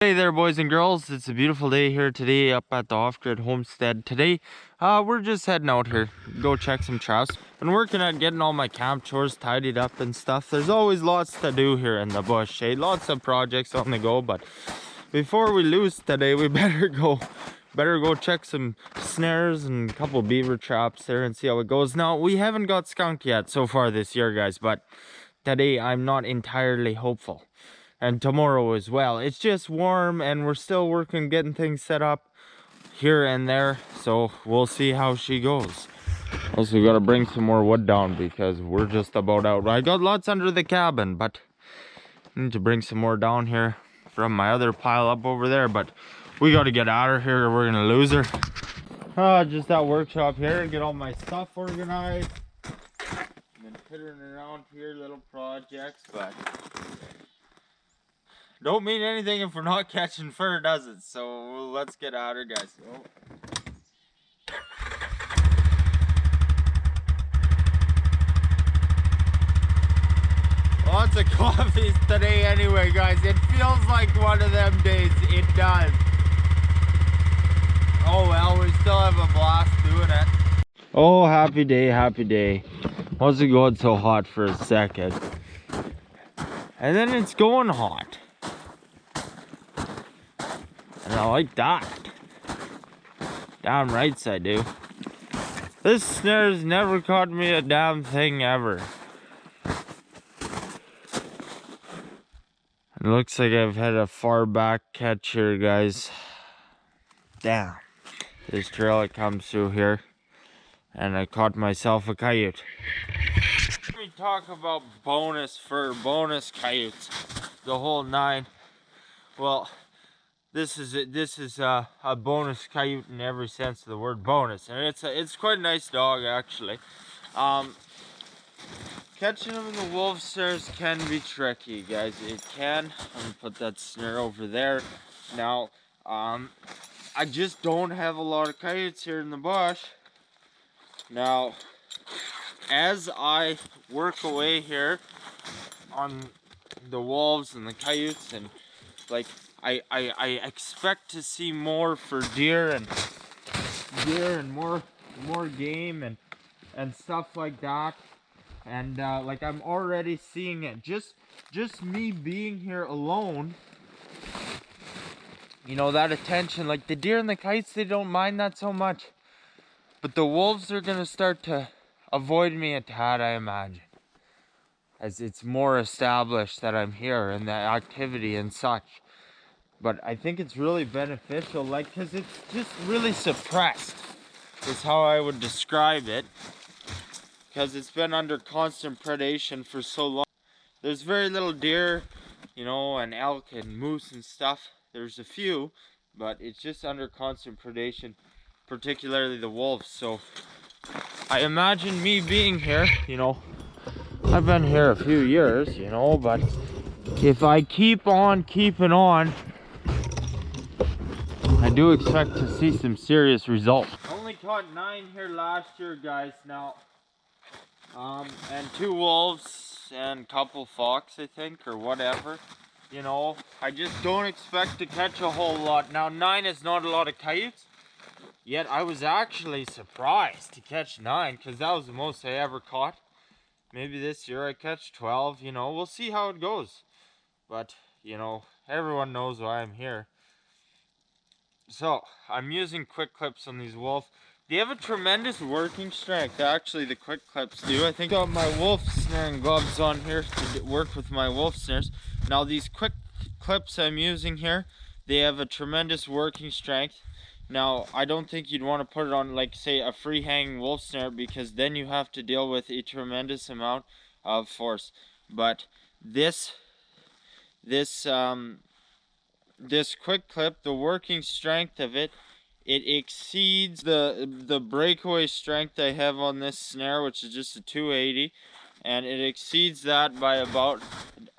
Hey there, boys and girls. It's a beautiful day here today up at the off-grid homestead. Today we're just heading out here, go check some traps. Been working at getting all my camp chores tidied up and stuff. There's always lots to do here in the bush, eh? Lots of projects on the go, but before we lose today, we better go check some snares and a couple beaver traps there and see how it goes. Now, we haven't got skunk yet so far this year, guys, but today I'm not entirely hopeful. And tomorrow as well. It's just warm and we're still working getting things set up here and there, so we'll see how she goes. Also got to bring some more wood down because we're just about out. I got lots under the cabin, but I need to bring some more down here from my other pile up over there. But we got to get out of here or we're gonna lose her. Just that workshop here, get all my stuff organized and then pittering around here, little projects, but don't mean anything if we're not catching fur, does it? So let's get out of here, guys. Lots of coffees today anyway, guys. It feels like one of them days. It does. Oh well, we still have a blast doing it. Oh, happy day, happy day. What's it going so hot for a second? And then it's going hot. And I like that. Damn rights I do. This snare's never caught me a damn thing ever. It looks like I've had a far back catch here, guys. Damn. This trail it comes through here. And I caught myself a coyote. Let me talk about bonus fur, bonus coyotes. The whole nine. Well, this is a bonus coyote in every sense of the word bonus, and it's quite a nice dog actually. Catching them in the wolf snares can be tricky, guys. It can. I'm gonna put that snare over there. Now, I just don't have a lot of coyotes here in the bush. Now, as I work away here on the wolves and the coyotes and like I expect to see more for deer and more game and stuff like that, and like I'm already seeing it just me being here alone. You know, that attention, like the deer and the kites, they don't mind that so much, but the wolves are gonna start to avoid me a tad, I imagine, as it's more established that I'm here and the activity and such. But I think it's really beneficial, like, because it's just really suppressed, is how I would describe it. Because it's been under constant predation for so long. There's very little deer, you know, and elk and moose and stuff. There's a few, but it's just under constant predation, particularly the wolves. So I imagine me being here, you know, I've been here a few years, you know, but if I keep on keeping on, I do expect to see some serious results. Only caught 9 here last year, guys, now. And 2 wolves and a couple fox, I think, or whatever. You know, I just don't expect to catch a whole lot. Now, 9 is not a lot of coyotes, yet I was actually surprised to catch 9, because that was the most I ever caught. Maybe this year I catch 12, you know, we'll see how it goes. But, you know, everyone knows why I'm here. So, I'm using quick clips on these wolves. They have a tremendous working strength, actually, the quick clips do. I think I got my wolf snaring gloves on here to work with my wolf snares. Now, these quick clips I'm using here, they have a tremendous working strength. Now, I don't think you'd want to put it on, like, say, a free hanging wolf snare, because then you have to deal with a tremendous amount of force. But this quick clip, the working strength of it, it exceeds the breakaway strength I have on this snare, which is just a 280, and it exceeds that by about,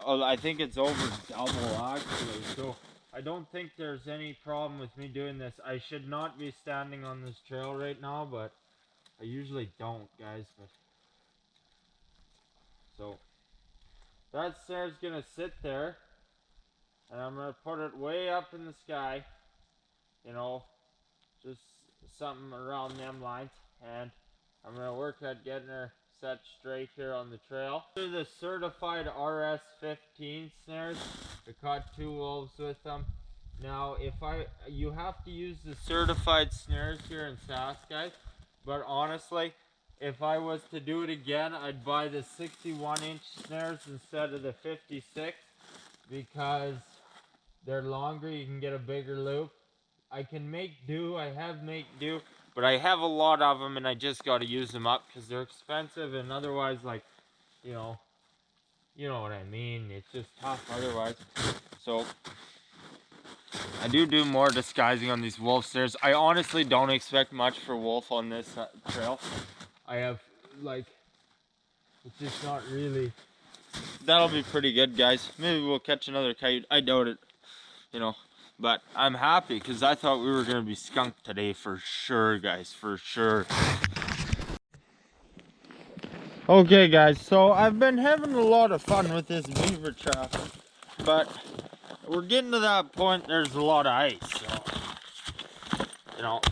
I think it's over double actually. So I don't think there's any problem with me doing this. I should not be standing on this trail right now, but I usually don't, guys. But so that snare's gonna sit there And I'm gonna put it way up in the sky, you know, just something around them lines. And I'm gonna work at getting her set straight here on the trail. These are the certified RS15 snares. I caught 2 wolves with them. Now, you have to use the certified snares here in Sask, guys. But honestly, if I was to do it again, I'd buy the 61-inch snares instead of the 56 because they're longer. You can get a bigger loop. I can make do. I have make do, but I have a lot of them, and I just got to use them up because they're expensive, and otherwise, like, you know what I mean. It's just tough otherwise. So I do more disguising on these wolf snares. I honestly don't expect much for wolf on this trail. I have, like, it's just not really. That'll be pretty good, guys. Maybe we'll catch another coyote. I doubt it, you know. But I'm happy because I thought we were going to be skunked today for sure, guys, for sure. Okay, guys, so I've been having a lot of fun with this beaver trap, but we're getting to that point, there's a lot of ice, so, you know.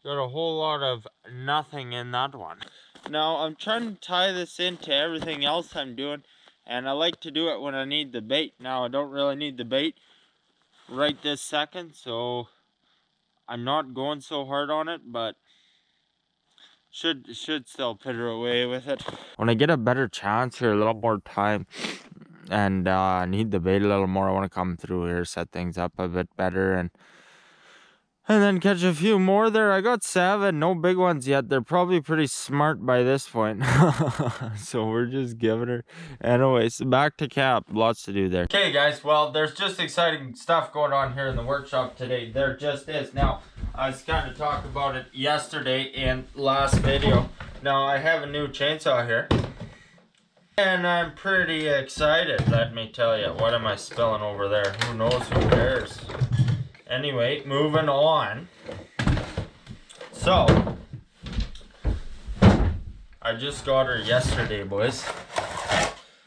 Got a whole lot of nothing in that one. Now, I'm trying to tie this into everything else I'm doing, and I like to do it when I need the bait. Now, I don't really need the bait right this second, so I'm not going so hard on it, but should still pitter away with it. When I get a better chance here, a little more time, and need the bait a little more, I want to come through here, set things up a bit better, and then catch a few more there. I got 7, no big ones yet. They're probably pretty smart by this point. So we're just giving her. Anyways, back to camp. Lots to do there. Okay, guys. Well, there's just exciting stuff going on here in the workshop today. There just is. Now, I was kind of talking about it yesterday in last video. Now, I have a new chainsaw here. And I'm pretty excited, let me tell you. What am I spilling over there? Who knows? Who cares? Anyway, moving on. So, I just got her yesterday, boys.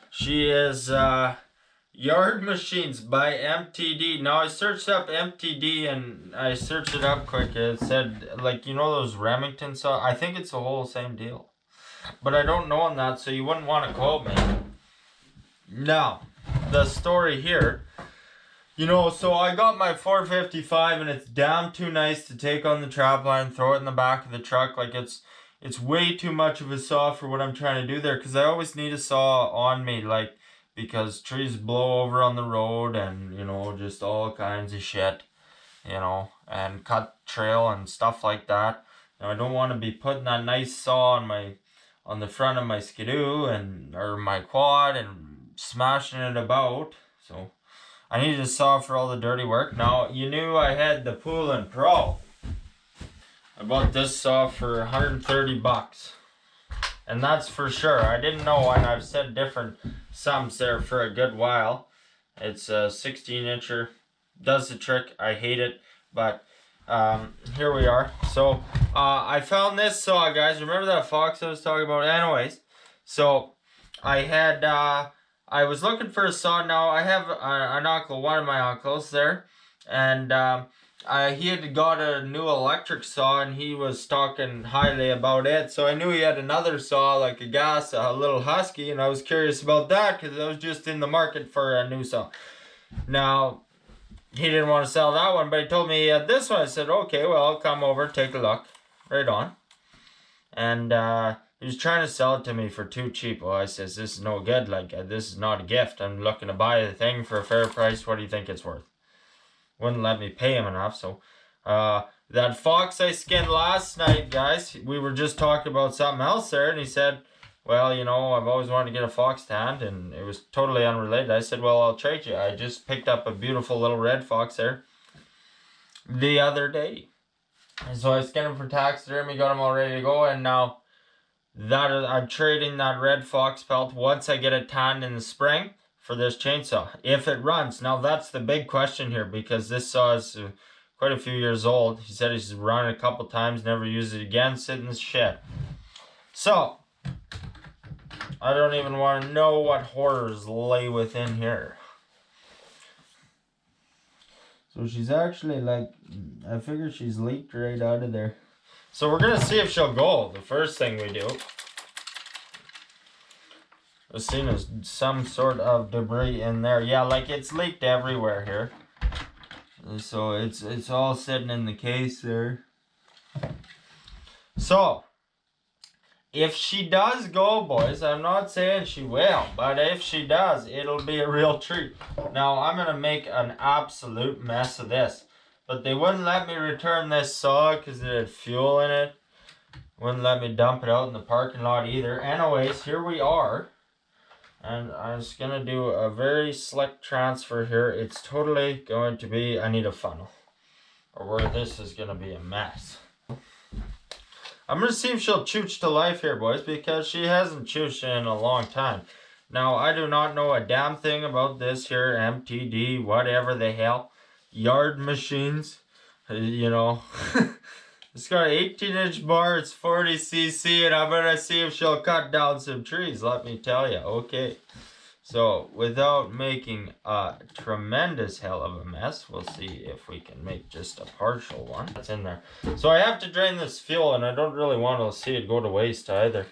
She is Yard Machines by MTD. Now, I searched up MTD and I searched it up quick. It said, like, you know those Remington saw? I think it's the whole same deal. But I don't know on that, so you wouldn't want to quote me. Now, the story here. You know, so I got my 455 and it's damn too nice to take on the Trapline, throw it in the back of the truck. Like it's way too much of a saw for what I'm trying to do there, because I always need a saw on me, like, because trees blow over on the road and, you know, just all kinds of shit, you know, and cut trail and stuff like that. Now, I don't want to be putting that nice saw on the front of my skidoo or my quad and smashing it about. So I needed a saw for all the dirty work. Now, you knew I had the Pool & Pro. I bought this saw for 130 bucks. And that's for sure. I didn't know, and I've said different sums there for a good while. It's a 16-incher. Does the trick. I hate it. But here we are. So, I found this saw, guys. Remember that fox I was talking about? Anyways, so I had... I was looking for a saw. Now, I have an uncle, one of my uncles there, and he had got a new electric saw, and he was talking highly about it, so I knew he had another saw, like a little husky, and I was curious about that, because I was just in the market for a new saw. Now, he didn't want to sell that one, but he told me he had this one. I said, okay, well, I'll come over, take a look. Right on. And, he was trying to sell it to me for too cheap. Well, I says, this is no good. Like, this is not a gift. I'm looking to buy the thing for a fair price. What do you think it's worth? Wouldn't let me pay him enough. So, that fox I skinned last night, guys, we were just talking about something else there. And he said, well, you know, I've always wanted to get a fox tanned. And it was totally unrelated. I said, well, I'll trade you. I just picked up a beautiful little red fox there the other day. And so I skinned him for taxidermy, got him all ready to go. And now... I'm trading that red fox pelt once I get it tanned in the spring for this chainsaw, if it runs. Now, that's the big question here, because this saw is quite a few years old. He said he's run it a couple times, never used it again, sitting in the shed. So, I don't even want to know what horrors lay within here. So she's actually like, I figure she's leaked right out of there. So we're gonna see if she'll go. The first thing we do. As soon as some sort of debris in there. Yeah, like it's leaked everywhere here. So it's all sitting in the case there. So, if she does go, boys, I'm not saying she will, but if she does, it'll be a real treat. Now, I'm going to make an absolute mess of this. But they wouldn't let me return this saw because it had fuel in it. Wouldn't let me dump it out in the parking lot either. Anyways, here we are. And I'm just going to do a very slick transfer here. It's totally going to be, I need a funnel. Or where this is going to be a mess. I'm going to see if she'll chooch to life here, boys, because she hasn't chooched in a long time. Now, I do not know a damn thing about this here MTD, whatever the hell, yard machines, you know. It's got an 18-inch bar, it's 40cc, and I'm going to see if she'll cut down some trees, let me tell you. Okay. So, without making a tremendous hell of a mess, we'll see if we can make just a partial one. That's in there. So I have to drain this fuel, and I don't really want to see it go to waste either.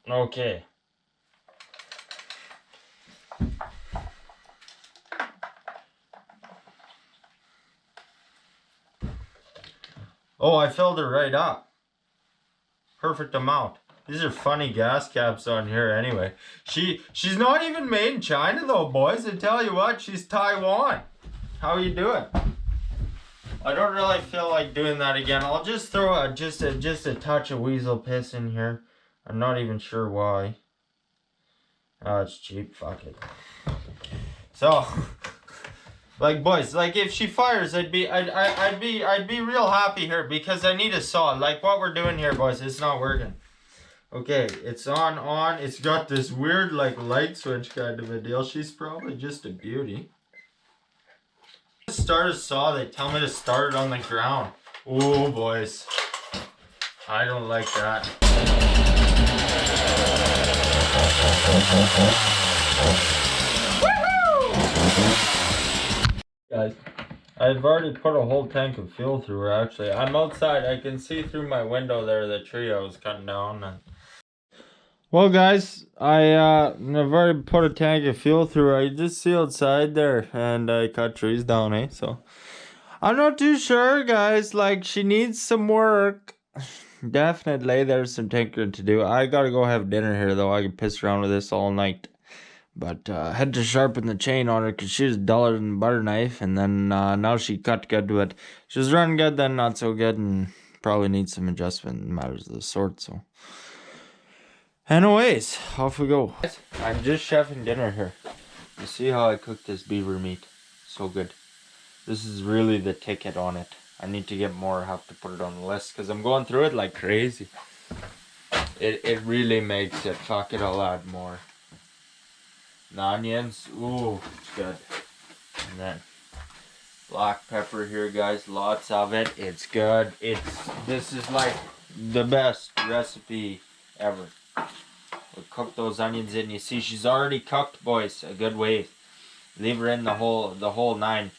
Okay. Oh, I filled her right up. Perfect amount. These are funny gas caps on here anyway. She's not even made in China though, boys. I tell you what, she's Taiwan. How you doing? I don't really feel like doing that again. I'll just throw just a touch of weasel piss in here. I'm not even sure why. Oh, it's cheap. Fuck it. So, like, boys, like if she fires, I'd be real happy here because I need a saw. Like what we're doing here, boys, it's not working. Okay, it's on. It's got this weird like light switch kind of a deal. She's probably just a beauty. Start a saw, they tell me to start it on the ground. Oh, boys. I don't like that. Guys, I've already put a whole tank of fuel through her actually. I'm outside, I can see through my window there the tree I was cutting down. And well, guys, I've already put a tank of fuel through. I just see outside there, and I cut trees down, eh? So I'm not too sure, guys. Like she needs some work. Definitely, there's some tinkering to do. I gotta go have dinner here, though. I can piss around with this all night. But I had to sharpen the chain on her because she was duller than a butter knife, and then now she cut good, but she was running good, then not so good, and probably needs some adjustment in matters of the sort. So. Anyways, off we go. I'm just chefing dinner here. You see how I cooked this beaver meat? So good. This is really the ticket on it. I need to get more. I have to put it on the list because I'm going through it like crazy. It really makes it. Fuck it, I'll add more. The onions, ooh, it's good. And then black pepper here, guys. Lots of it. It's good. This is like the best recipe ever. We'll cook those onions in. You see, she's already cooked, boys. A good way. Leave her in the whole time.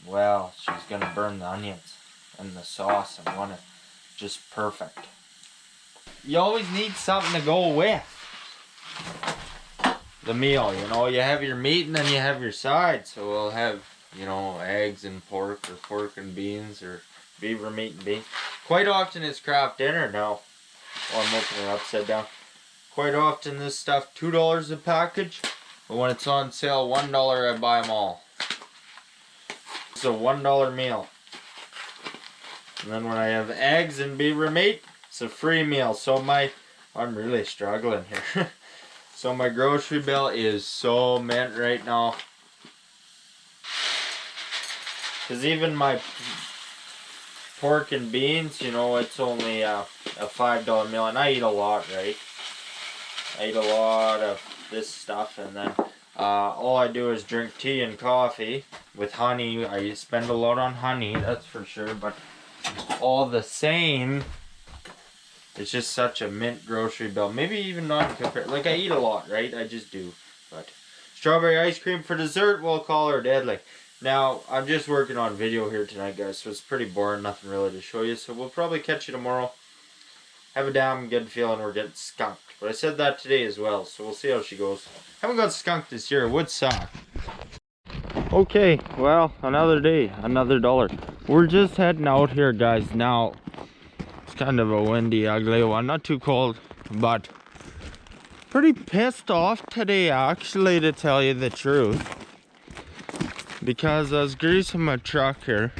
Well, she's gonna burn the onions and the sauce and want it just perfect. You always need something to go with the meal. You know, you have your meat and then you have your side. So we'll have, you know, eggs and pork or pork and beans or beaver meat and beans. Quite often it's craft dinner now. Oh, I'm opening it upside down. Quite often this stuff $2 a package, but when it's on sale $1 I buy them all. It's a $1 meal. And then when I have eggs and beaver meat, it's a free meal. So I'm really struggling here. So my grocery bill is so mint right now. Cause even my pork and beans, you know, it's only a $5 meal, and I eat a lot, right? I eat a lot of this stuff, and then All I do is drink tea and coffee with honey. I spend a lot on honey, that's for sure, but all the same, it's just such a mint grocery bill. Maybe even not compared. Like, I eat a lot, right? I just do. But strawberry ice cream for dessert, we'll call her deadly. Now, I'm just working on video here tonight, guys, so it's pretty boring. Nothing really to show you, so we'll probably catch you tomorrow. Have a damn good feeling we're getting skunked. But I said that today as well, so we'll see how she goes. Haven't got skunked this year. It would suck. Okay, well, another day, another dollar. We're just heading out here, guys. Now, it's kind of a windy, ugly one. Not too cold, but pretty pissed off today, actually, to tell you the truth. Because I was greasing my truck here.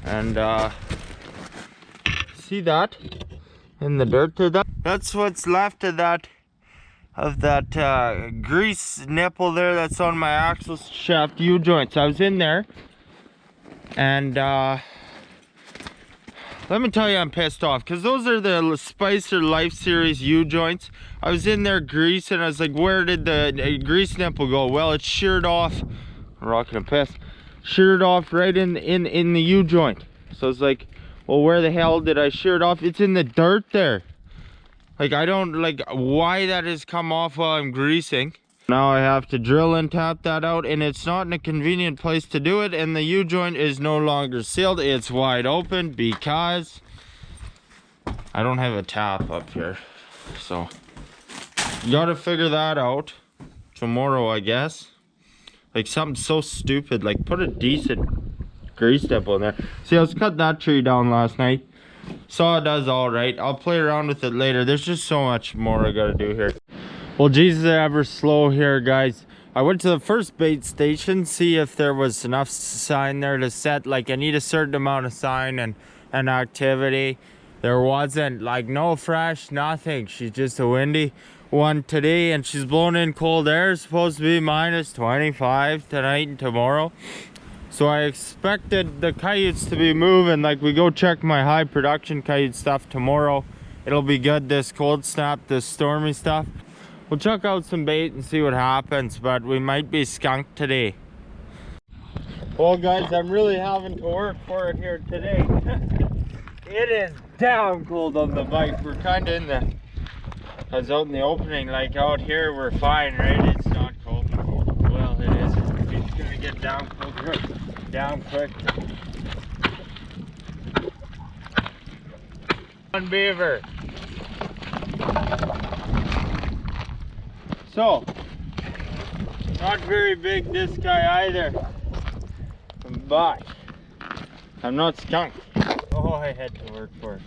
And, see that in the dirt there? That's what's left of that grease nipple there that's on my axle shaft U-joints. I was in there, and let me tell you, I'm pissed off because those are the Spicer Life Series U-joints. I was in there greasing. I was like, where did the grease nipple go? Well, it's sheared off. I'm rocking a piss. Sheared off right in the U-joint. So it's like, well, where the hell did I shear it off? It's in the dirt there. Like, I don't like why that has come off while I'm greasing. Now I have to drill and tap that out, and it's not in a convenient place to do it, and the U-joint is no longer sealed. It's wide open because I don't have a tap up here. So you gotta figure that out tomorrow, I guess. Like, something so stupid, like put a decent grease nipple in there. See, I was cutting that tree down last night. Saw it does all right. I'll play around with it later. There's just so much more I gotta do here. Well, Jesus, ever slow here, guys. I went to the first bait station, see if there was enough sign there to set. Like, I need a certain amount of sign and activity. There wasn't, like, no fresh, nothing. She's just a windy one today, and she's blowing in cold air. It's supposed to be minus 25 tonight and tomorrow. So I expected the coyotes to be moving. Like, we go check my high production coyote stuff tomorrow. It'll be good, this cold snap, this stormy stuff. We'll check out some bait and see what happens, but we might be skunked today. Well, guys, I'm really having to work for it here today. It is damn cold on the bike. We're kind of in the, I was out in the opening, like out here we're fine, right? It's not cold. Well, it is. It's gonna get down cold here. Down quick. On Beaver. So, not very big, this guy either, but I'm not skunked. Oh, I had to work for it.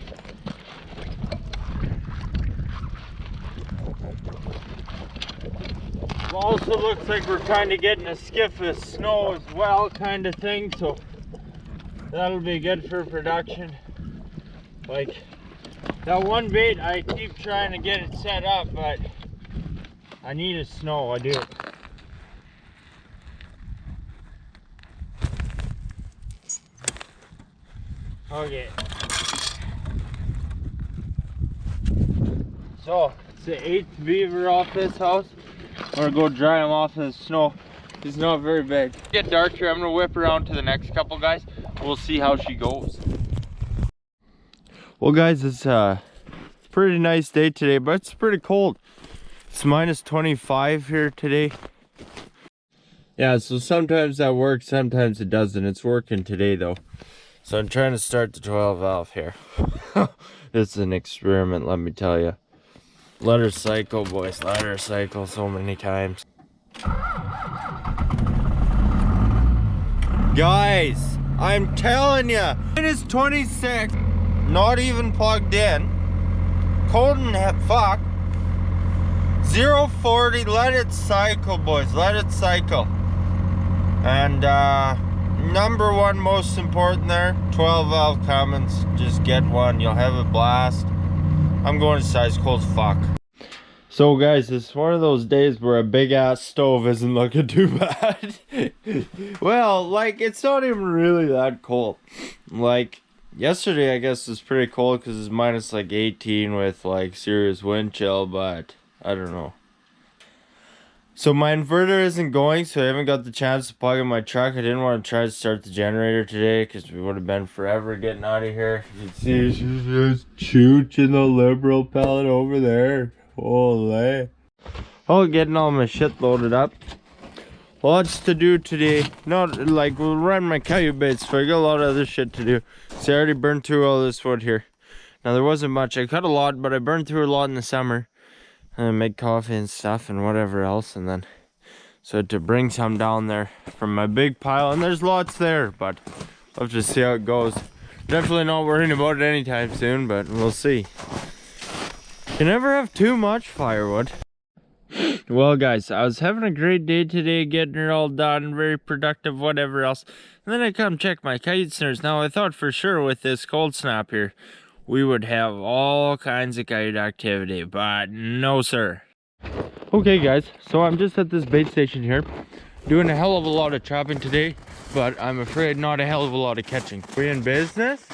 It also looks like we're kind of getting a skiff of snow as well, kind of thing, so that'll be good for production. Like, that one bait, I keep trying to get it set up, but I need a snow, I do. Okay. So, it's the 8th beaver off this house. I'm gonna go dry him off in the snow. He's not very big. Get dark here, I'm gonna whip around to the next couple, guys. We'll see how she goes. Well, guys, it's a pretty nice day today, but it's pretty cold. It's minus 25 here today. Yeah, so sometimes that works, sometimes it doesn't. It's working today though. So I'm trying to start the 12 valve here. It's an experiment, let me tell you. Let her cycle, boys, let her cycle so many times. Guys, I'm telling you, it is 26, not even plugged in. Cold and fuck. 040, let it cycle, boys, let it cycle. And number one most important there, 12 valve Cummins. Just get one, you'll have a blast. I'm going to size cold as fuck. So guys, it's one of those days where a big ass stove isn't looking too bad. Well, like, it's not even really that cold. Like, yesterday I guess was pretty cold because it's minus like 18 with like serious wind chill, but I don't know. So my inverter isn't going, so I haven't got the chance to plug in my truck. I didn't want to try to start the generator today because we would have been forever getting out of here. You can see she's just chooching the Liberal pellet over there. Holy. Oh, getting all my shit loaded up. Lots to do today. Not like we'll run my coyote baits, so I got a lot of other shit to do. See, I already burned through all this wood here. Now there wasn't much. I cut a lot, but I burned through a lot in the summer. And I made coffee and stuff and whatever else, and then so to bring some down there from my big pile, and there's lots there, but I'll have to see how it goes. Definitely not worrying about it anytime soon, but we'll see. You never have too much firewood. Well guys, I was having a great day today, getting it all done, very productive, whatever else. And then I come check my coyote snares. Now I thought for sure with this cold snap here, we would have all kinds of coyote activity, but no sir. Okay guys, so I'm just at this bait station here, doing a hell of a lot of trapping today, but I'm afraid not a hell of a lot of catching. We in business?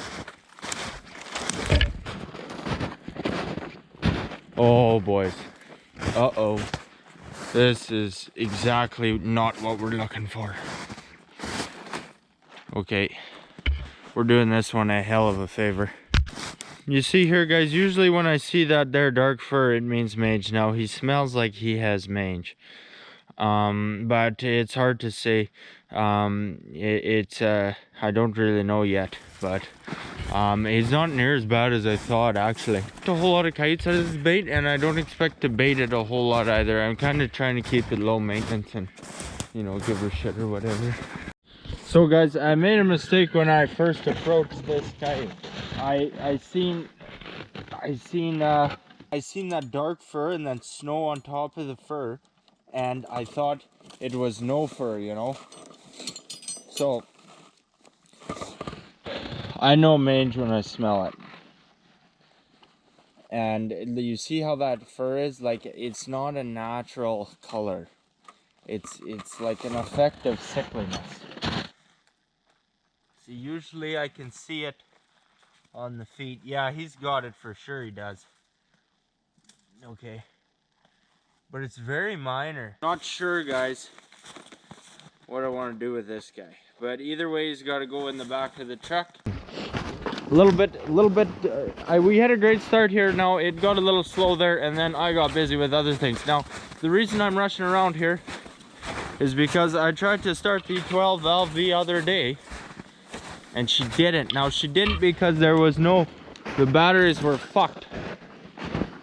Oh boys, uh-oh. This is exactly not what we're looking for. Okay, we're doing this one a hell of a favor. You see here guys, usually when I see that there dark fur, it means mange. Now he smells like he has mange, but it's hard to say. I don't really know yet, but he's not near as bad as I thought actually. A whole lot of coyotes out of this bait, and I don't expect to bait it a whole lot either. I'm kind of trying to keep it low maintenance and, you know, give her shit or whatever. So guys, I made a mistake when I first approached this coyote. I seen that dark fur and then snow on top of the fur, and I thought it was no fur, you know. So I know mange when I smell it. And you see how that fur is? Like, it's not a natural color. It's like an effect of sickliness. See, usually I can see it on the feet. Yeah, he's got it for sure, he does. Okay. But it's very minor. Not sure, guys, what I want to do with this guy. But either way, he's got to go in the back of the truck. A little bit, we had a great start here. Now it got a little slow there, and then I got busy with other things. Now, the reason I'm rushing around here is because I tried to start the 12 valve the other day, and she didn't. Now, she didn't because there was no, the batteries were fucked.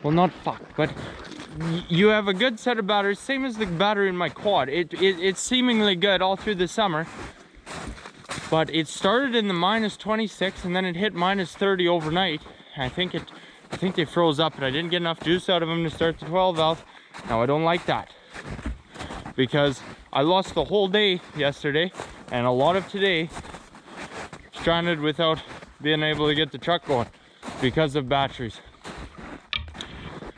Well, not fucked, but you have a good set of batteries, same as the battery in my quad. It's seemingly good all through the summer. But it started in the -26 and then it hit -30 overnight. I think they froze up, and I didn't get enough juice out of them to start the 12 valve. Now I don't like that, because I lost the whole day yesterday and a lot of today stranded without being able to get the truck going because of batteries.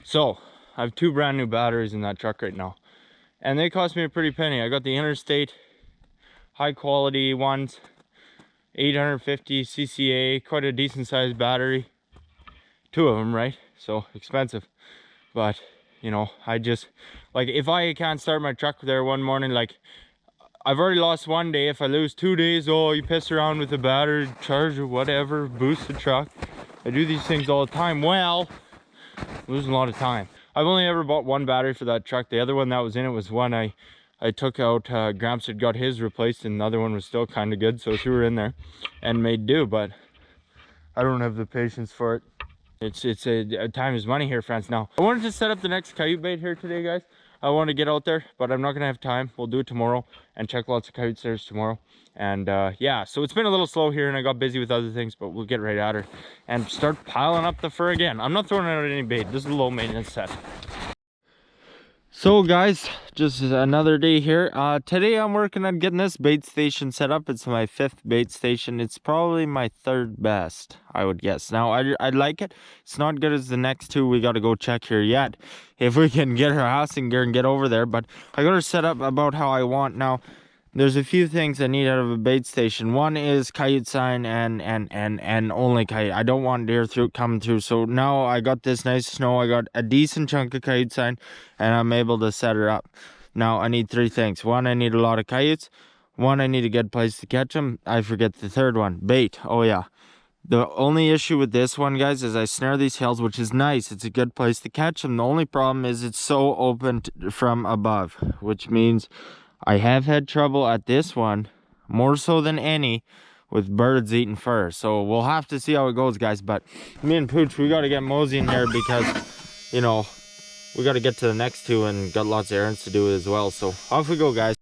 So I have 2 brand new batteries in that truck right now, and they cost me a pretty penny. I got the Interstate high quality ones, 850 cca, quite a decent sized battery. 2 of them, right? So expensive. But you know, I just, like, if I can't start my truck there one morning, like, I've already lost 1 day. If I lose 2 days, oh, you piss around with the battery, charge or whatever, boost the truck. I do these things all the time. Well, losing a lot of time. I've only ever bought 1 battery for that truck. The other one that was in it was one I took out. Gramps had got his replaced, and the other one was still kind of good, so she were in there and made do. But I don't have the patience for it. It's a time is money here, friends. Now I wanted to set up the next coyote bait here today, guys. I want to get out there, but I'm not gonna have time. We'll do it tomorrow and check lots of coyote snares tomorrow. And yeah, so it's been a little slow here, and I got busy with other things, but we'll get right at her and start piling up the fur again. I'm not throwing out any bait. This is a low maintenance set. So guys, just another day here. Today I'm working on getting this bait station set up. It's my 5th bait station. It's probably my 3rd best, I would guess. Now I like it. It's not good as the next 2 we got to go check here yet, if we can get her housing gear and get over there. But I got her set up about how I want. Now there's a few things I need out of a bait station. One is coyote sign and only coyote. I don't want deer coming through. So now I got this nice snow. I got a decent chunk of coyote sign, and I'm able to set her up. Now I need 3 things. 1, I need a lot of coyotes. 1, I need a good place to catch them. I forget the third one, bait. Oh yeah. The only issue with this one, guys, is I snare these hills, which is nice. It's a good place to catch them. The only problem is it's so open from above, which means I have had trouble at this one, more so than any, with birds eating fur. So we'll have to see how it goes, guys. But me and Pooch, we got to get mosey in here because, you know, we got to get to the next 2 and got lots of errands to do as well. So off we go, guys.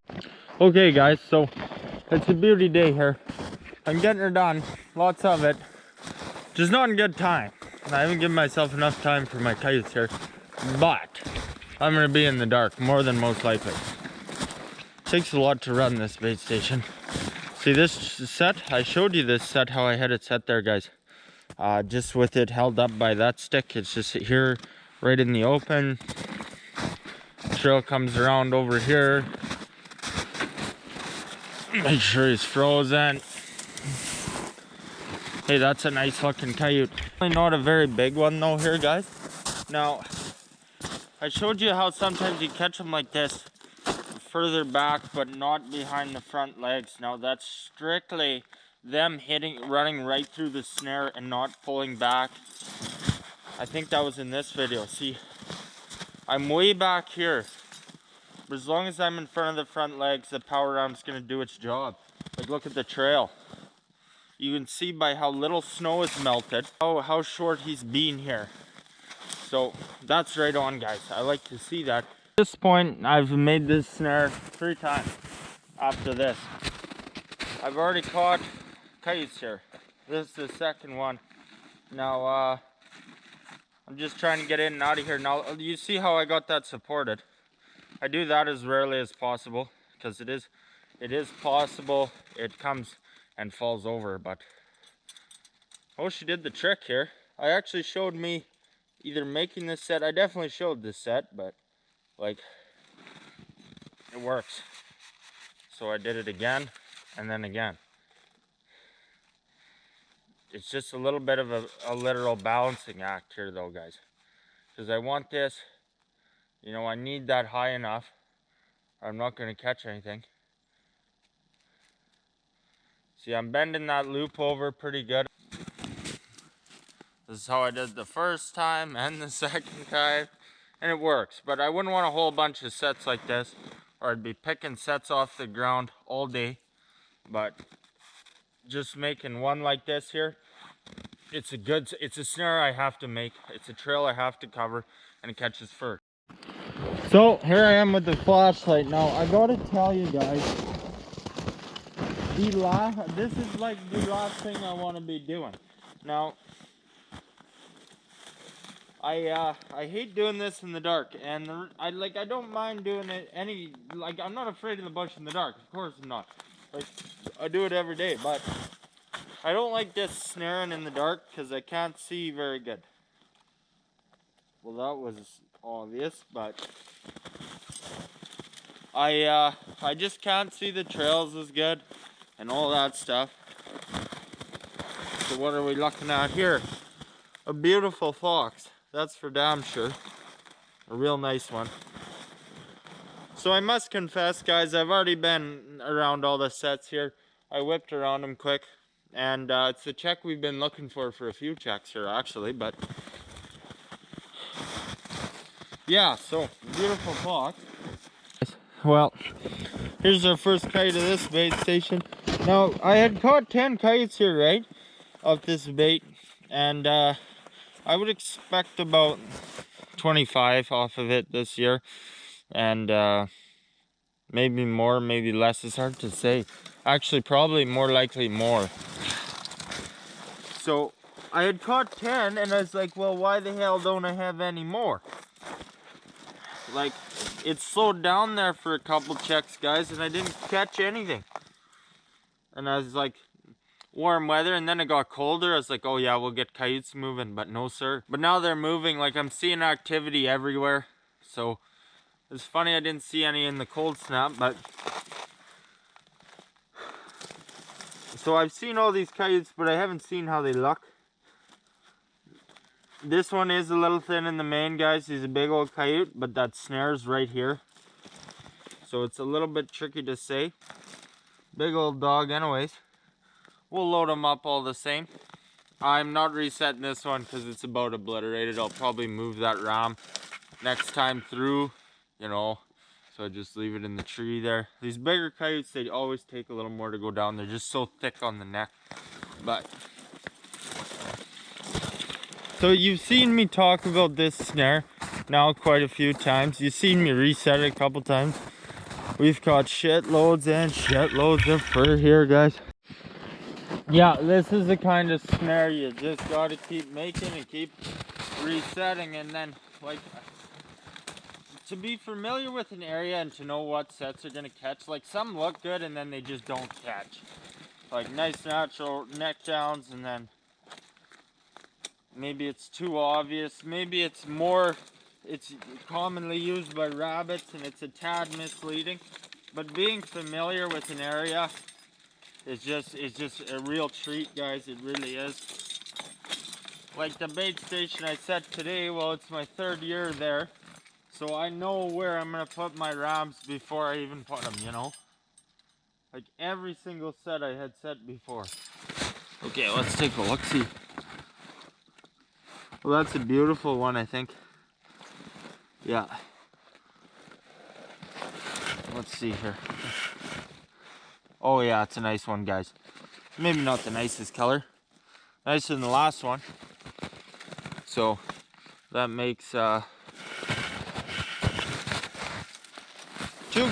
Okay, guys, so it's a beauty day here. I'm getting her done, lots of it. Just not in good time. I haven't given myself enough time for my coyotes here, but I'm gonna be in the dark more than most likely. Takes a lot to run this bait station. See this set? I showed you this set, how I had it set there, guys. Just with it held up by that stick. It's just here, right in the open. Trail comes around over here. Make sure he's frozen. Hey, that's a nice looking coyote. Not a very big one though here, guys. Now, I showed you how sometimes you catch them like this, further back, but not behind the front legs. Now that's strictly them running right through the snare and not pulling back. I think that was in this video. See, I'm way back here, but as long as I'm in front of the front legs, the power arm's gonna do its job. Like, look at the trail. You can see by how little snow is melted, how short he's been here. So that's right on, guys. I like to see that. At this point, I've made this snare 3 times after this. I've already caught coyotes here. This is the second one. Now, I'm just trying to get in and out of here. Now, you see how I got that supported. I do that as rarely as possible because it is possible it comes and falls over, but oh, she did the trick here. I actually showed me either making this set. I definitely showed this set, but like, it works. So I did it again and then again. It's just a little bit of a literal balancing act here though, guys, because I want this, you know, I need that high enough or I'm not going to catch anything. See, I'm bending that loop over pretty good. This is how I did the first time and the second time, and it works. But I wouldn't want a whole bunch of sets like this, or I'd be picking sets off the ground all day. But just making one like this here, it's a snare I have to make. It's a trail I have to cover, and it catches fur. So here I am with the flashlight. Now I gotta tell you guys, this is like the last thing I want to be doing. Now, I hate doing this in the dark, and I don't mind doing it I'm not afraid of the bush in the dark. Of course I'm not. Like, I do it every day, but I don't like this snaring in the dark because I can't see very good. Well, that was obvious, but I just can't see the trails as good and all that stuff. So what are we looking at here? A beautiful fox, that's for damn sure. A real nice one. So I must confess, guys, I've already been around all the sets here. I whipped around them quick, and it's the check we've been looking for a few checks here actually, but yeah, so beautiful fox. Well, here's our first coyote of this bait station. Now, I had caught 10 coyotes here, right, off this bait, and I would expect about 25 off of it this year, and maybe more, maybe less. It's hard to say. Actually, probably more likely more. So I had caught 10, and I was like, well, why the hell don't I have any more? Like, it slowed down there for a couple checks, guys, and I didn't catch anything. And I was like, warm weather, and then it got colder. I was like, oh yeah, we'll get coyotes moving, but no sir. But now they're moving. Like, I'm seeing activity everywhere. So it's funny I didn't see any in the cold snap, but so I've seen all these coyotes, but I haven't seen how they look. This one is a little thin in the mane, guys. He's a big old coyote, but that snare's right here. so it's a little bit tricky to say. Big old dog anyways. We'll load them up all the same. I'm not resetting this one because it's about obliterated. I'll probably move that ram next time through, you know, so I just leave it in the tree there. These bigger coyotes, they always take a little more to go down. They're just so thick on the neck. But so you've seen me talk about this snare now quite a few times. You've seen me reset it a couple times. We've caught shitloads and shitloads of fur here, guys. Yeah, this is the kind of snare you just got to keep making and keep resetting. And then, like, to be familiar with an area and to know what sets are going to catch. Like, some look good and then they just don't catch. Like, nice natural neck downs, and then maybe it's too obvious. Maybe it's commonly used by rabbits and it's a tad misleading. But being familiar with an area is just a real treat, guys. It really is. Like the bait station I set today, well, it's my 3rd year there. So I know where I'm going to put my rams before I even put them, you know. Like every single set I had set before. Okay, let's take a look-see. Well, that's a beautiful one, I think. Yeah. Let's see here. Oh yeah, it's a nice one, guys. Maybe not the nicest color. Nicer than the last one. So that makes 2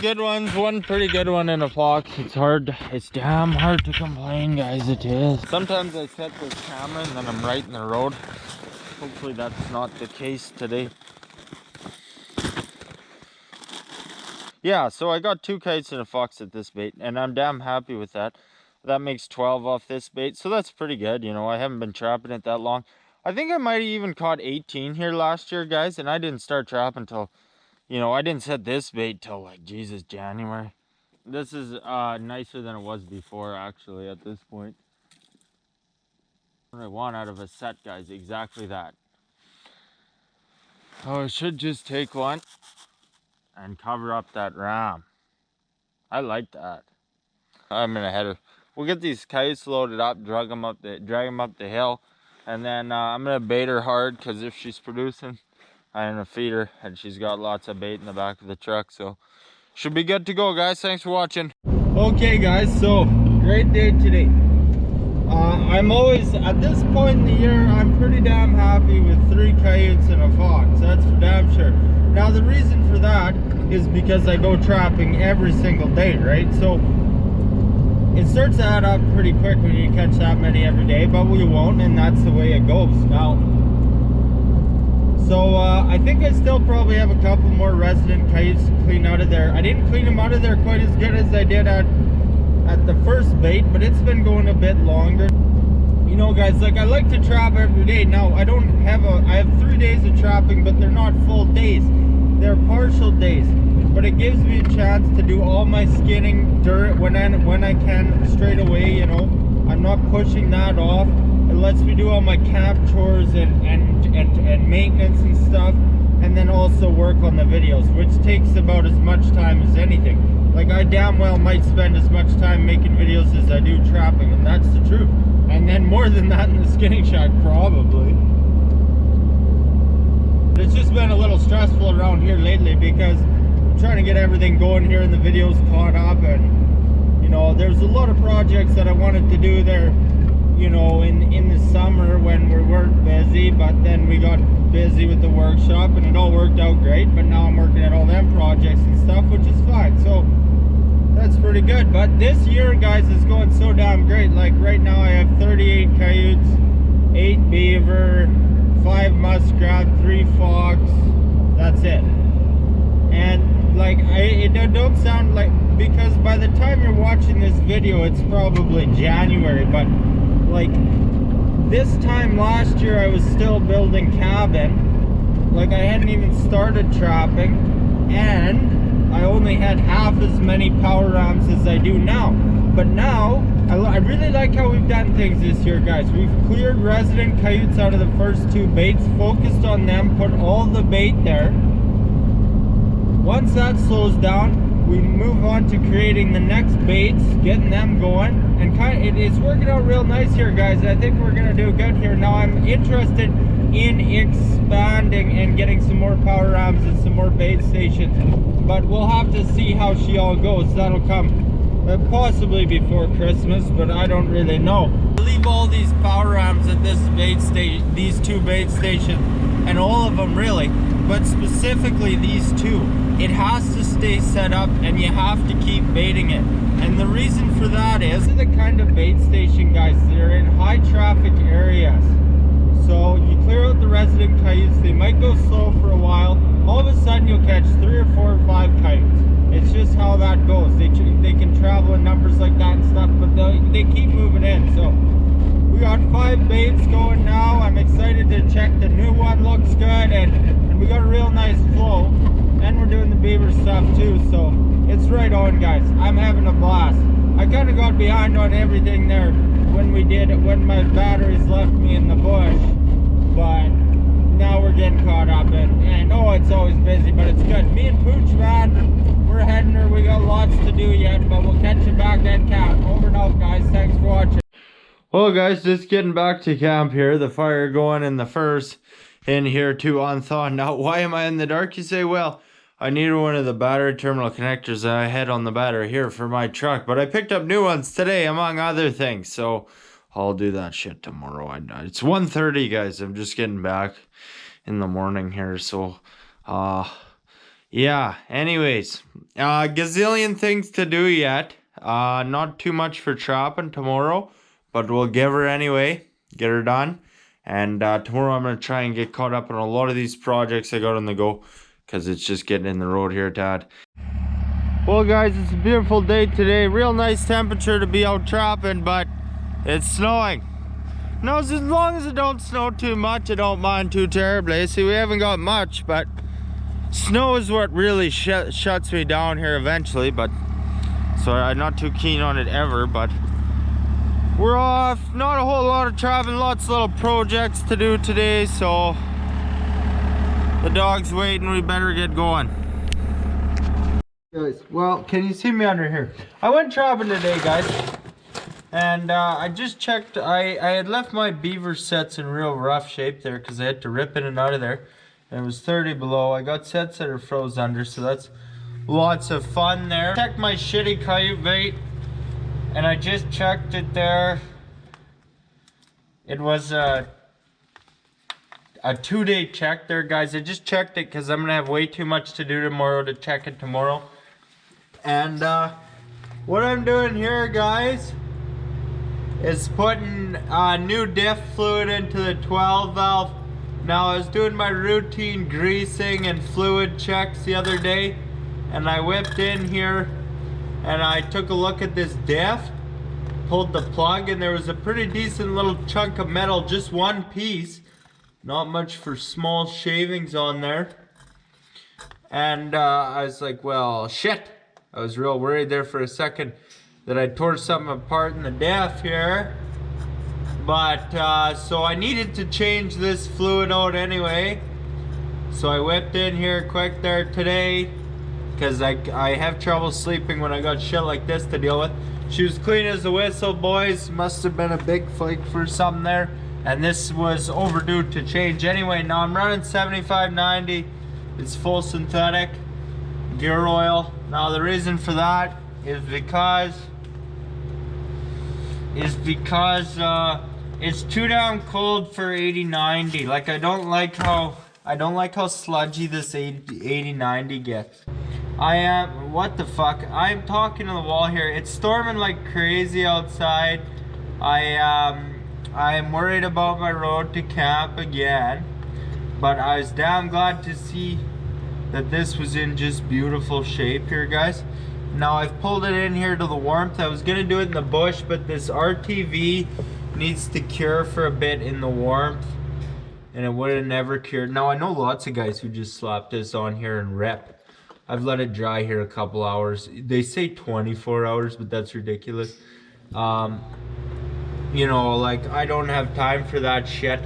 good ones, 1 pretty good one in a fox. It's damn hard to complain, guys, it is. Sometimes I set this camera and then I'm right in the road. Hopefully that's not the case today. Yeah, so I got 2 kites and a fox at this bait, and I'm damn happy with that. That makes 12 off this bait, so that's pretty good. You know, I haven't been trapping it that long. I think I might have even caught 18 here last year, guys, and I didn't start trapping until, you know, I didn't set this bait till, like, Jesus, January. This is nicer than it was before, actually, at this point. What I want out of a set, guys, exactly that. Oh, I should just take one and cover up that ram. I like that. I'm gonna head. We'll get these kites loaded up, drag them up the hill, and then I'm gonna bait her hard, because if she's producing, I'm gonna feed her, and she's got lots of bait in the back of the truck, so should be good to go, guys. Thanks for watching. Okay, guys, so great day today. I'm always, at this point in the year, I'm pretty damn happy with 3 coyotes and a fox. That's for damn sure. Now the reason for that is because I go trapping every single day, right? So it starts to add up pretty quick when you catch that many every day, but we won't, and that's the way it goes. Now, so I think I still probably have a couple more resident coyotes to clean out of there. I didn't clean them out of there quite as good as I did at the first bait, but it's been going a bit longer. You know, guys, like, I like to trap every day. Now I have 3 days of trapping, but they're not full days, they're partial days, but it gives me a chance to do all my skinning when I can straight away. You know, I'm not pushing that off. It lets me do all my camp chores and maintenance and stuff, and then also work on the videos, which takes about as much time as anything. Like, I damn well might spend as much time making videos as I do trapping, and that's the truth. And then more than that in the skinning shack, probably. It's just been a little stressful around here lately, because I'm trying to get everything going here and the videos caught up, and, you know, there's a lot of projects that I wanted to do there, you know, in the summer when we weren't busy, but then we got busy with the workshop and it all worked out great. But now I'm working at all them projects and stuff, which is fine, so that's pretty good. But this year, guys, is going so damn great. Like, right now I have 38 coyotes, 8 beaver, 5 muskrat, 3 fox. That's it. And like, it don't sound like, because by the time you're watching this video it's probably January, but like this time last year I was still building cabin. Like, I hadn't even started trapping, and I only had half as many power rams as I do now. But now I really like how we've done things this year, guys. We've cleared resident coyotes out of the first 2 baits, focused on them, put all the bait there. Once that slows down, we move on to creating the next baits, getting them going, and it's working out real nice here, guys. I think we're gonna do good here. Now I'm interested in expanding and getting some more power rams and some more bait stations, but we'll have to see how she all goes. That'll come possibly before Christmas, but I don't really know. I leave all these power rams at this bait station, these two bait stations, and all of them really, but specifically these two. It has to stay set up and you have to keep baiting it. And the reason for that is the kind of bait station, guys, they're in high traffic areas. So you clear out the resident coyotes, they might go slow for a while. All of a sudden you'll catch 3 or 4 or 5 coyotes. It's just how that goes. They can travel in numbers like that and stuff, but they keep moving in. So we got 5 baits going now. I'm excited to check the new one. Looks good, and we got a real nice flow. And we're doing the beaver stuff too, so it's right on, guys. I'm having a blast. I kind of got behind on everything there when my batteries left me in the bush, but now we're getting caught up, and oh, it's always busy, but it's good. Me and Pooch, man, we're heading there. We got lots to do yet, but we'll catch you back at camp. Over and out, guys. Thanks for watching. Well, guys, just getting back to camp here. The fire going and the furs in here too on thaw. Now, why am I in the dark, you say? Well, I needed one of the battery terminal connectors that I had on the battery here for my truck, but I picked up new ones today, among other things, so I'll do that shit tomorrow. It's 1:30, guys. I'm just getting back in the morning here, so yeah. Anyways, gazillion things to do yet. Not too much for trapping tomorrow, but we'll give her anyway, get her done. And tomorrow I'm gonna try and get caught up on a lot of these projects I got on the go, because it's just getting in the road here, Dad. Well, guys, it's a beautiful day today. Real nice temperature to be out trapping, but it's snowing. Now, as long as it don't snow too much, I don't mind too terribly. See, we haven't got much, but snow is what really shuts me down here eventually. But so I'm not too keen on it ever, but we're off. Not a whole lot of traveling, lots of little projects to do today, so the dog's waiting, we better get going. Guys, well, can you see me under here? I went trapping today, guys, and I just checked. I had left my beaver sets in real rough shape there because I had to rip in and out of there, and it was 30 below. I got sets that are froze under, so that's lots of fun there. Checked my shitty coyote bait, and I just checked it there. It was a 2-day check there, guys. I just checked it because I'm gonna have way too much to do tomorrow to check it tomorrow. And what I'm doing here, guys, is putting new diff fluid into the 12 valve. Now, I was doing my routine greasing and fluid checks the other day, and I whipped in here and I took a look at this diff, pulled the plug, and there was a pretty decent little chunk of metal, just one piece. Not much for small shavings on there. And I was like, well, shit. I was real worried there for a second that I tore something apart in the diff here. But, so I needed to change this fluid out anyway. So I whipped in here quick there today, because I have trouble sleeping when I got shit like this to deal with. She was clean as a whistle, boys. Must have been a big flake for something there. And this was overdue to change anyway. Now I'm running 75/90. It's full synthetic gear oil. Now the reason for that is because it's too damn cold for 80/90. Like I don't like how sludgy this 80/90 gets. What the fuck? I'm talking to the wall here. It's storming like crazy outside. I'm worried about my road to camp again, but I was damn glad to see that this was in just beautiful shape here, guys. Now I've pulled it in here to the warmth. I was gonna do it in the bush, but this RTV needs to cure for a bit in the warmth, and it would have never cured. Now I know lots of guys who just slap this on here and rip. I've let it dry here a couple hours. They say 24 hours, but that's ridiculous. You know, like, I don't have time for that shit.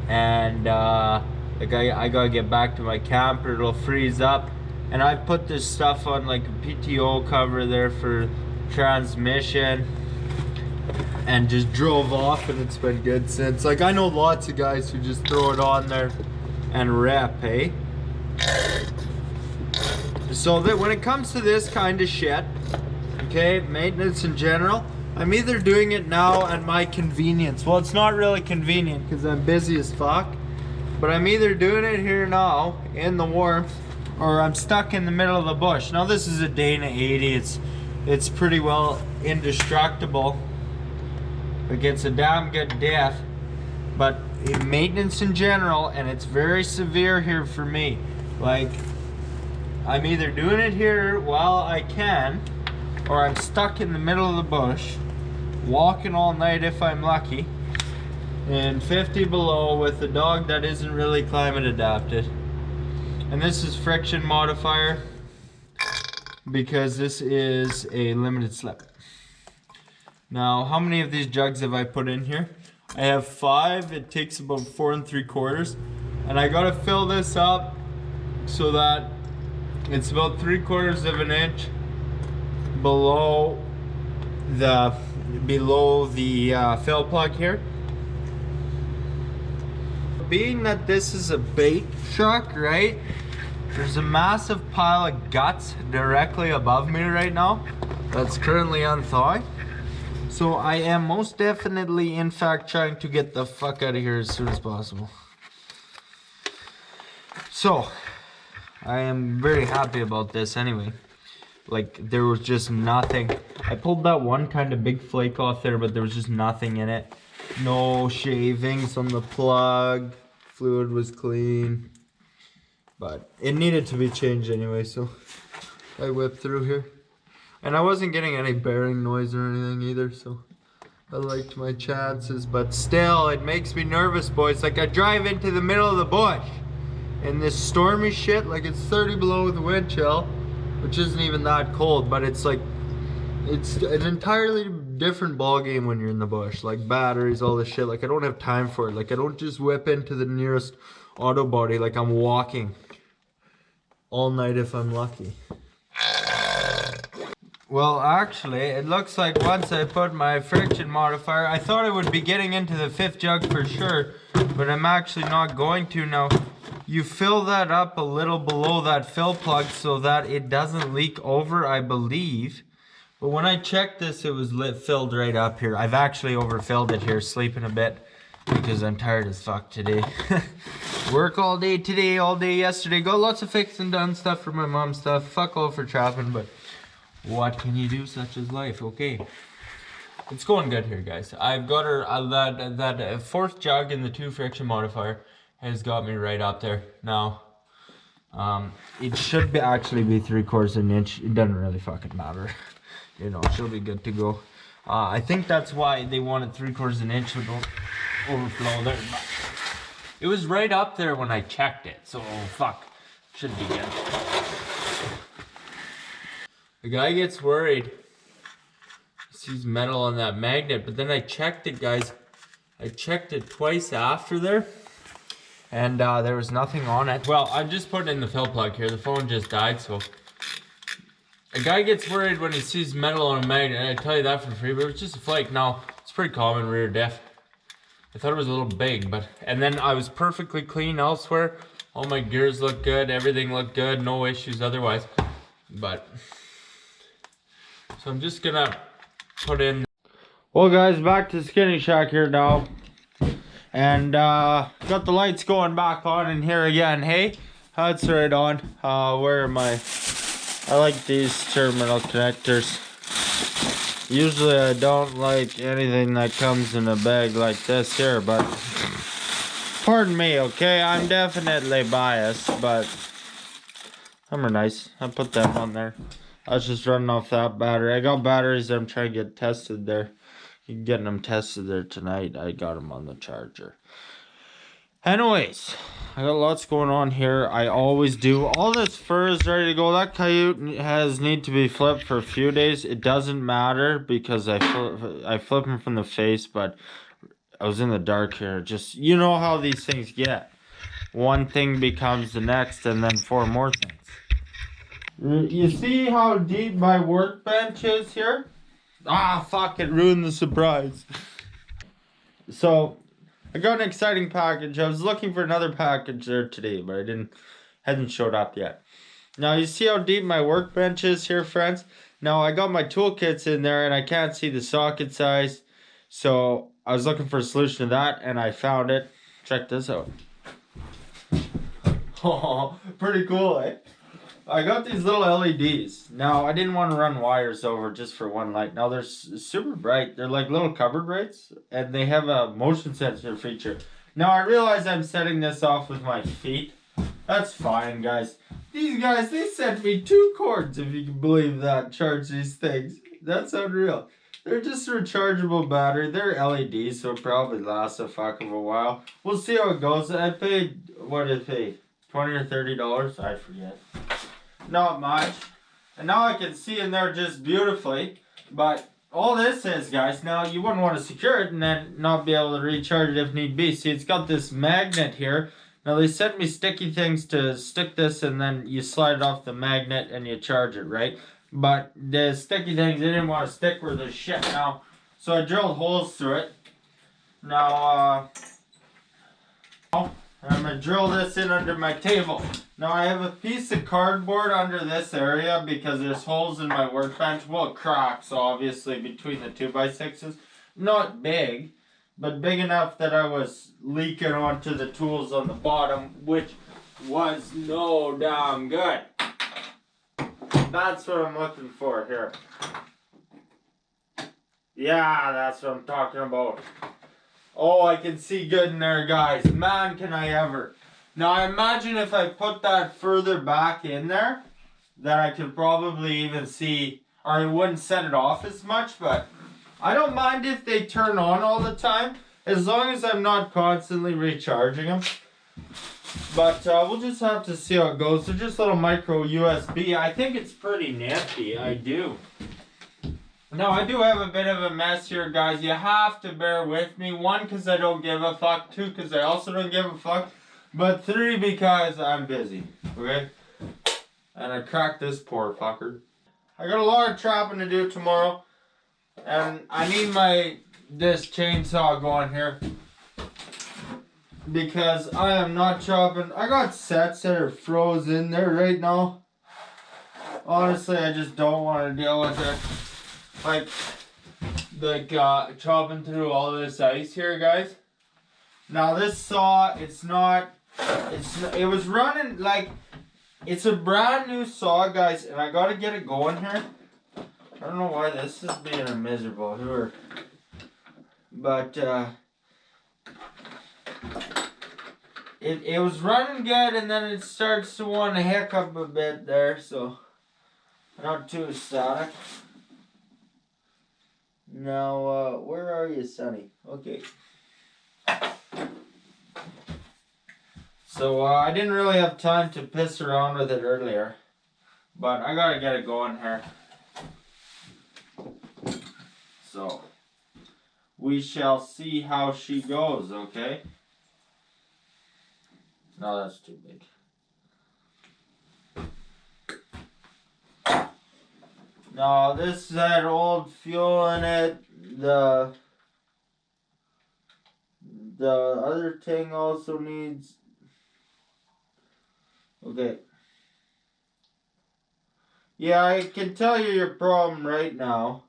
And like I gotta get back to my camper. It'll freeze up And I put this stuff on like a PTO cover there for transmission, and just drove off, and it's been good since. Like, I know lots of guys who just throw it on there and rep, hey? So that when it comes to this kind of shit, okay, maintenance in general, I'm either doing it now at my convenience. Well, it's not really convenient because I'm busy as fuck, but I'm either doing it here now in the warmth, or I'm stuck in the middle of the bush. Now this is a Dana 80. It's pretty well indestructible against a damn good death, but in maintenance in general, and it's very severe here for me. Like, I'm either doing it here while I can, or I'm stuck in the middle of the bush, walking all night if I'm lucky, and 50 below with a dog that isn't really climate adapted. And this is friction modifier, because this is a limited slip. Now, how many of these jugs have I put in here? I have 5. It takes about 4 3/4, and I gotta fill this up so that it's about 3/4 of an inch below the fill plug here. Being that this is a bait truck, right? There's a massive pile of guts directly above me right now that's currently unthawing. So I am most definitely, in fact, trying to get the fuck out of here as soon as possible. So I am very happy about this anyway. Like, there was just nothing. I pulled that one kind of big flake off there, but there was just nothing in it. No shavings on the plug. Fluid was clean. But it needed to be changed anyway, so I whipped through here. And I wasn't getting any bearing noise or anything either, so I liked my chances. But still, it makes me nervous, boys. Like, I drive into the middle of the bush in this stormy shit, like it's 30 below with the wind chill, which isn't even that cold, but it's like, it's an entirely different ball game when you're in the bush. Like, batteries, all this shit. Like, I don't have time for it. Like, I don't just whip into the nearest auto body. Like, I'm walking all night if I'm lucky. Well, actually, it looks like once I put my friction modifier, I thought I would be getting into the 5th jug for sure, but I'm actually not going to now. You fill that up a little below that fill plug so that it doesn't leak over, I believe. But when I checked this, it was filled right up here. I've actually overfilled it here, sleeping a bit, because I'm tired as fuck today. Work all day today, all day yesterday. Got lots of fixing done stuff for my mom stuff. Fuck all for trapping, but what can you do? Such is life. Okay, it's going good here, guys. I've got her that 4th jug in the 2 friction modifier has got me right up there now. It should be actually be 3/4 of an inch. It doesn't really fucking matter. You know, she'll be good to go. I think that's why they wanted 3/4 of an inch, so don't overflow there. But it was right up there when I checked it, so fuck, should be good. The guy gets worried. He sees metal on that magnet, but then I checked it, guys. I checked it twice after there, and there was nothing on it. Well, I'm just putting in the fill plug here. The phone just died, so a guy gets worried when he sees metal on a magnet. I tell you that for free, but it was just a flake. Now, it's pretty common rear diff. I thought it was a little big, but, and then I was perfectly clean elsewhere. All my gears looked good, everything looked good, no issues otherwise. But, so I'm just gonna put in. Well, guys, back to Skinny Shack here now. And got the lights going back on in here again. Hey, that's right on. Where am I? I like these terminal connectors. Usually I don't like anything that comes in a bag like this here, but pardon me, okay? I'm definitely biased, but them are nice. I put them on there. I was just running off that battery. I got batteries that I'm trying to get tested there. Getting them tested there tonight. I got them on the charger. Anyways, I got lots going on here. I always do. All this fur is ready to go. That coyote need to be flipped for a few days. It doesn't matter because I flip him from the face, but I was in the dark here. Just, you know how these things get. One thing becomes the next, and then 4 more things. You see how deep my workbench is here? Ah, fuck, it ruined the surprise. So, I got an exciting package. I was looking for another package there today, but hadn't showed up yet. Now, you see how deep my workbench is here, friends? Now, I got my toolkits in there, and I can't see the socket size. So, I was looking for a solution to that, and I found it. Check this out. Oh, pretty cool, eh? I got these little LEDs. Now, I didn't want to run wires over just for one light. Now, they're super bright. They're like little cupboard lights, and they have a motion sensor feature. Now, I realize I'm setting this off with my feet. That's fine, guys. These guys, they sent me 2 cords, if you can believe that, charge these things. That's unreal. They're just a rechargeable battery. They're LEDs, so it probably lasts a fuck of a while. We'll see how it goes. I paid, what did I pay? $20 or $30? I forget. Not much. And now I can see in there just beautifully. But all this is, guys, now you wouldn't want to secure it and then not be able to recharge it if need be. See, it's got this magnet here. Now they sent me sticky things to stick this, and then you slide it off the magnet and you charge it, right? But the sticky things, they didn't want to stick where the shit now. So I drilled holes through it. Now, I'm going to drill this in under my table. Now I have a piece of cardboard under this area because there's holes in my workbench. Well, cracks, obviously, between the 2x6s. Not big, but big enough that I was leaking onto the tools on the bottom, which was no damn good. That's what I'm looking for here. Yeah, that's what I'm talking about. Oh, I can see good in there, guys. Man, can I ever. Now, I imagine if I put that further back in there, that I could probably even see, or I wouldn't set it off as much, but I don't mind if they turn on all the time, as long as I'm not constantly recharging them. But we'll just have to see how it goes. They're just little micro USB. I think it's pretty nifty. I do. Now, I do have a bit of a mess here, guys. You have to bear with me. 1, because I don't give a fuck. 2, because I also don't give a fuck. But 3, because I'm busy. Okay? And I cracked this poor fucker. I got a lot of trapping to do tomorrow. And I need this chainsaw going here. Because I am not chopping. I got sets that are frozen there right now. Honestly, I just don't want to deal with it. Like chopping through all this ice here, guys. Now this saw, it was running like, it's a brand new saw, guys, and I gotta get it going here. I don't know why this is being a miserable here. But it was running good, and then it starts to want to hiccup a bit there, so not too static. Now, where are you, Sonny? Okay. So, I didn't really have time to piss around with it earlier. But I gotta get it going here. So, we shall see how she goes, okay? No, that's too big. No, this had old fuel in it. The other thing also needs. Okay. Yeah, I can tell you your problem right now.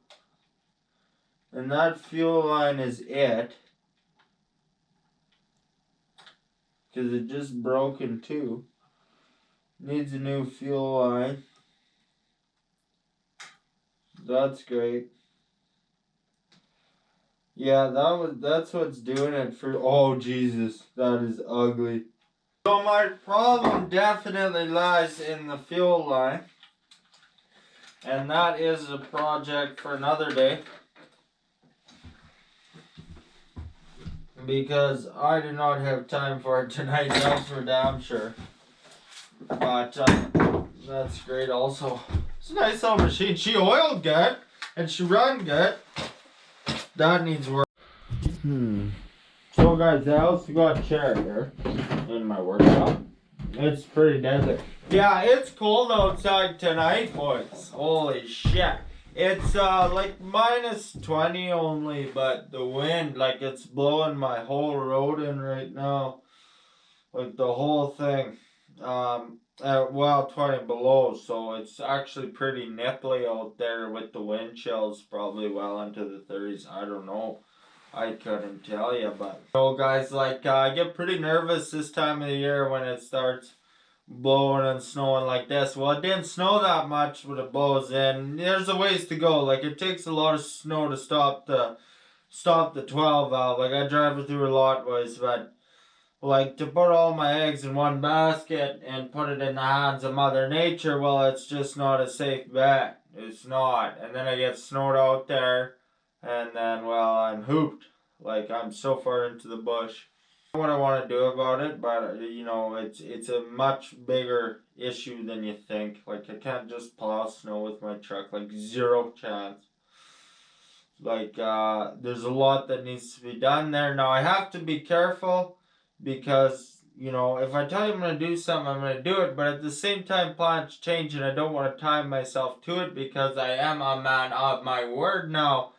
And that fuel line is it. Because it just broke in 2. Needs a new fuel line. That's great. Yeah, that's what's doing it for. Oh Jesus, that is ugly. So my problem definitely lies in the fuel line, and that is a project for another day, because I do not have time for it tonight. That's for damn sure. But that's great also. It's a nice little machine. She oiled good and she run good. That needs work. So guys, I also got a chair here in my workshop. It's pretty deadly. Yeah, it's cold outside tonight, boys. Holy shit. It's like -20 only, but the wind, like, it's blowing my whole road in right now. Like the whole thing. Well, 20 below, so it's actually pretty nipply out there with the wind chills, probably well into the 30s. I don't know. I couldn't tell you, but guys, like, I get pretty nervous this time of the year when it starts blowing and snowing like this. Well, it didn't snow that much, but it blows in. There's a ways to go. Like, it takes a lot of snow to stop the 12 valve. Like, I drive it through a lot, boys, but like, to put all my eggs in one basket and put it in the hands of Mother Nature, well, it's just not a safe bet. It's not. And then I get snowed out there, and then, well, I'm hooped. Like, I'm so far into the bush. I don't know what I want to do about it, but, it's a much bigger issue than you think. Like, I can't just plow snow with my truck. Like, zero chance. Like, there's a lot that needs to be done there. Now, I have to be careful because, if I tell you I'm going to do something, I'm going to do it. But at the same time, plans change, and I don't want to tie myself to it because I am a man of my word now.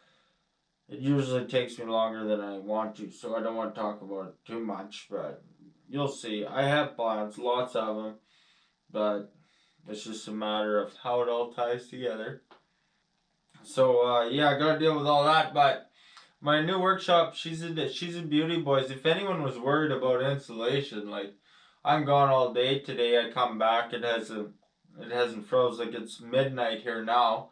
It usually takes me longer than I want to, so I don't want to talk about it too much. But you'll see. I have plans, lots of them. But it's just a matter of how it all ties together. So, yeah, I got to deal with all that. But my new workshop, she's a beauty, boys. If anyone was worried about insulation, like, I'm gone all day today. I come back, it hasn't froze. Like, it's midnight here now.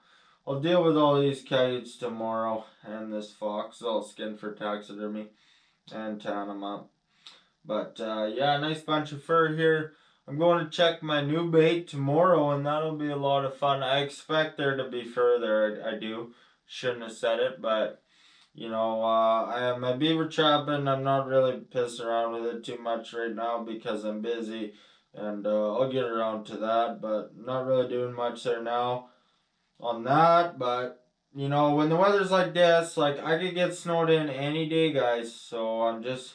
I'll deal with all these coyotes tomorrow and this fox. I'll skin for taxidermy and tan them up. But yeah, nice bunch of fur here. I'm going to check my new bait tomorrow, and that'll be a lot of fun. I expect there to be fur there. I do. Shouldn't have said it, but I have my beaver trapping. I'm not really pissing around with it too much right now because I'm busy, and I'll get around to that, but not really doing much there now on that. But, when the weather's like this, like, I could get snowed in any day, guys, so I'm just,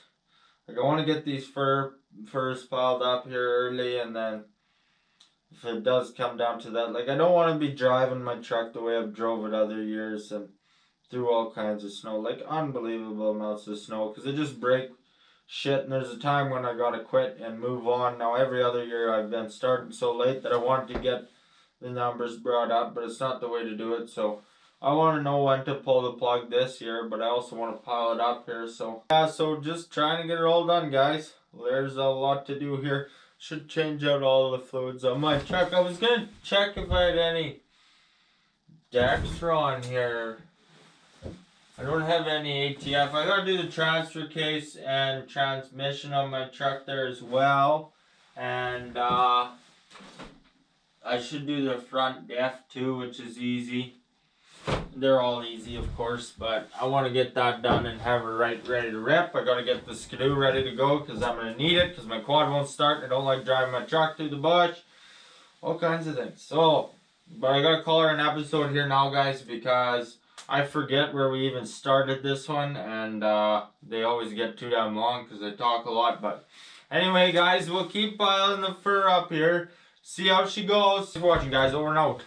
like, I want to get these furs piled up here early, and then if it does come down to that, like, I don't want to be driving my truck the way I've drove it other years and through all kinds of snow, like unbelievable amounts of snow, because it just break shit. And there's a time when I gotta quit and move on. Now every other year I've been starting so late that I wanted to get the numbers brought up, but it's not the way to do it. So I want to know when to pull the plug this year, but I also want to pile it up here. So yeah, so just trying to get it all done, guys. There's a lot to do here. Should change out all the fluids on my truck. I was gonna check if I had any Dextra on here. I don't have any ATF. I gotta do the transfer case and transmission on my truck there as well. And I should do the front def too, which is easy. They're all easy, of course, but I want to get that done and have her ready to rip. I gotta get the skidoo ready to go because I'm gonna need it because my quad won't start. I don't like driving my truck through the bush. All kinds of things. So, but I gotta call her an episode here now, guys, because I forget where we even started this one, and they always get too damn long because I talk a lot. But anyway, guys, we'll keep piling the fur up here. See how she goes. Thanks for watching, guys. Over and out.